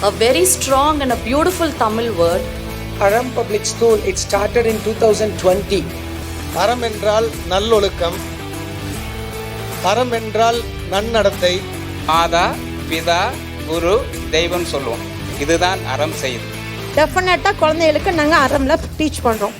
a very strong and a beautiful Tamil word. Aram Public School, it started in 2020. அறம் என்றால் நல்லொழுக்கம், அறம் என்றால் நன்னடத்தை. மாதா பிதா குரு தெய்வம் சொல்லுவோம். இதுதான் அறம் செய்யுது. டெஃபினட்டாக குழந்தைகளுக்கு நாங்கள் அறம்ல டீச் பண்ணுறோம்.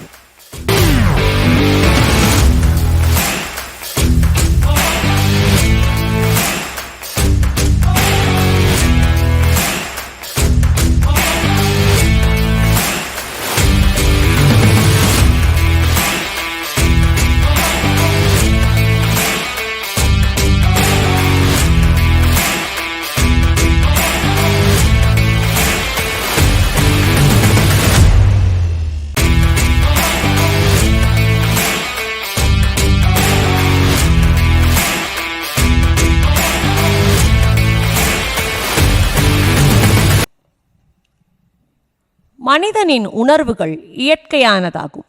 மனிதனின் உணர்வுகள் இயற்கையானதாகும்.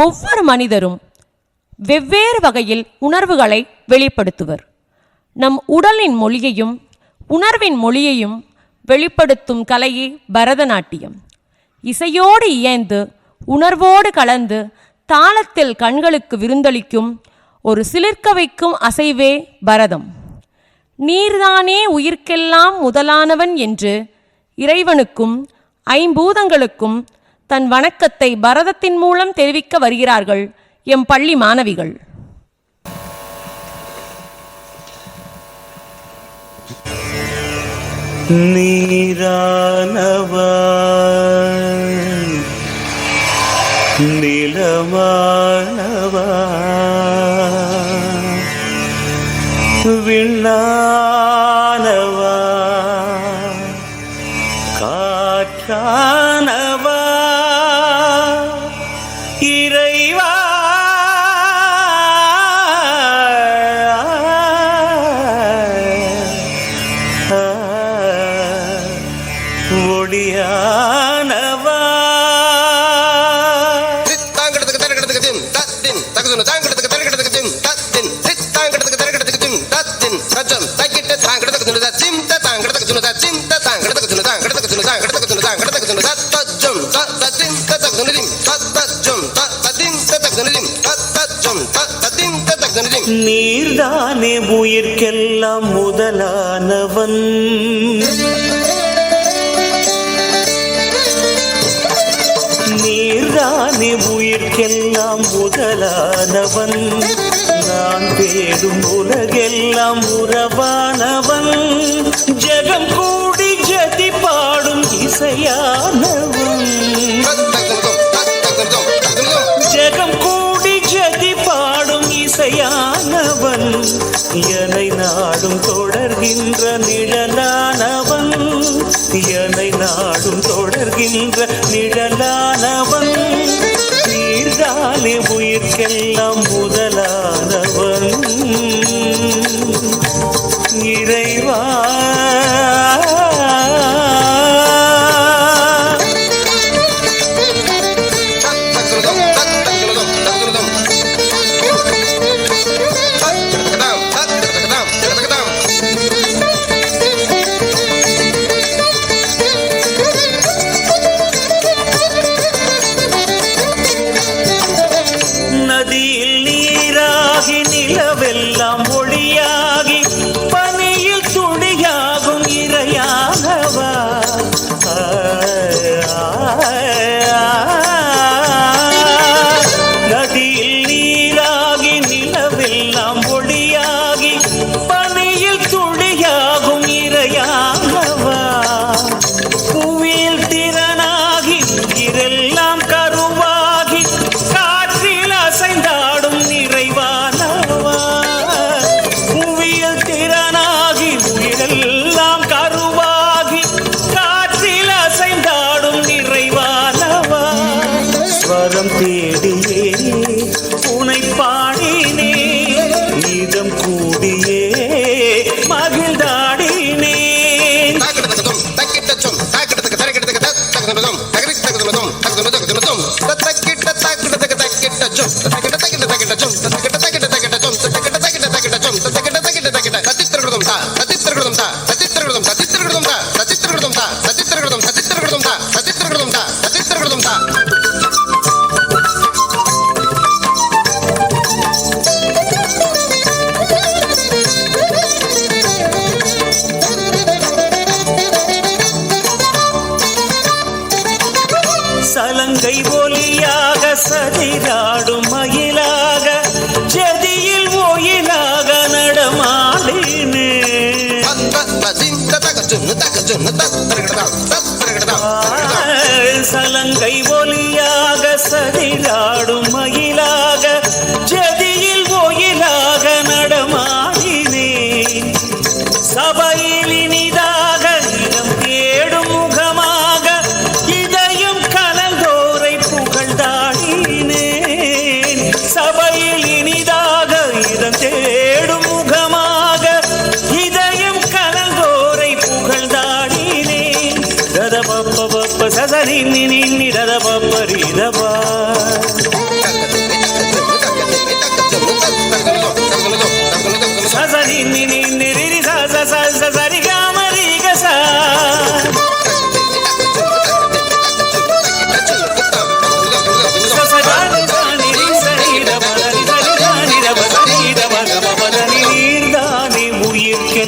ஒவ்வொரு மனிதரும் வெவ்வேறு வகையில் உணர்வுகளை வெளிப்படுத்துவர். நம் உடலின் மொழியையும் உணர்வின் மொழியையும் வெளிப்படுத்தும் கலையே பரதநாட்டியம். இசையோடு இயைந்து உணர்வோடு கலந்து தாளத்தில் கண்களுக்கு விருந்தளிக்கும் ஒரு சிலிர்க்க வைக்கும் அசைவே பரதம். நீர்தானே உயிர்க்கெல்லாம் முதலானவன் என்று இறைவனுக்கும் ஐம்பூதங்களுக்கும் தன் வணக்கத்தை பரதத்தின் மூலம் தெரிவிக்க வருகிறார்கள் எம் பள்ளி மாணவிகள். நீரானவா நிலமானவா விண்ணானவா காற்றானவா இறைவா ஒளியானவா நீர்தானே உயிர்க்கெல்லாம் முதலானவன் நீர்தானே உயிர்க்கெல்லாம் முதலானவன் நான் தேடும் உலகெல்லாம் உறவானவன் ஜெகம் கூடி ஜதி பாடும் இசையானவன் ஜெகம் கூடி ஜதி பாடும் இசையானவன் என்னை நாடும் தொடர்கின்ற நிழலானவன் என்னை நாடும் தொடர்கின்ற நிழலானவன் நீர்தானே உயிர்க்கெல்லாம் முதலானவன் இறைவா நதியில் நீராகி நிலவெல்லாம் ஒளியாகி பனியில் துளியாகும் இறையானவா நதியில் நீராகி நிலவெல்லாம் ஒளியாகி பனியில் துளியாகும் இறையானவா புவியில் திறனாகி உயிரெல்லாம் கருவாகி காற்றில் அசைந்தாடும் நிறைவானவா புவியில் திறனாகி உயிரெல்லாம் கருவாகி காற்றில் அசைந்தாடும் நிறைவானவா ஸ்வரம் தேடியே உனை பாடினே இதம் கூடியே மகிழ்ந்தாடினே சத்தித்திரகுடம். சத்தித்திரகுடம்.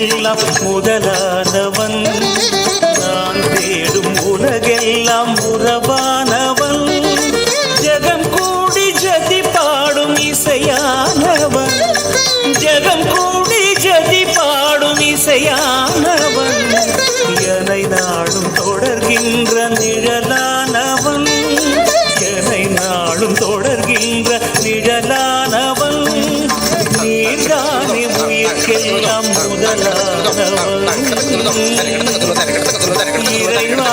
உயிர்க்கெல்லாம் முதலானவன், நான் தேடும் உலகெல்லாம் உறவானவன், ஜெகம் கூடி ஜதி பாடும் இசையானவன், ஜெகம் கூடி ஜதி பாடும் இசையானவன், என்னை நாடும் தொடர்கின்ற நிழலானவன், என்னை நாடும் தொடர்கின்ற நிழலானவன், நீர்தானே உயிர்க்கெல்லாம் முதலானவன் இறைவா.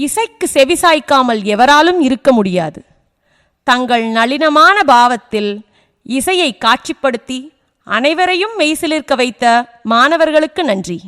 இசைக்கு செவிசாய்க்காமல் எவராலும் இருக்க முடியாது. தங்கள் நளினமான பாவத்தில் இசையை காட்சிப்படுத்தி அனைவரையும் மெய்சிலிர்க்க வைத்த மாணவர்களுக்கு நன்றி.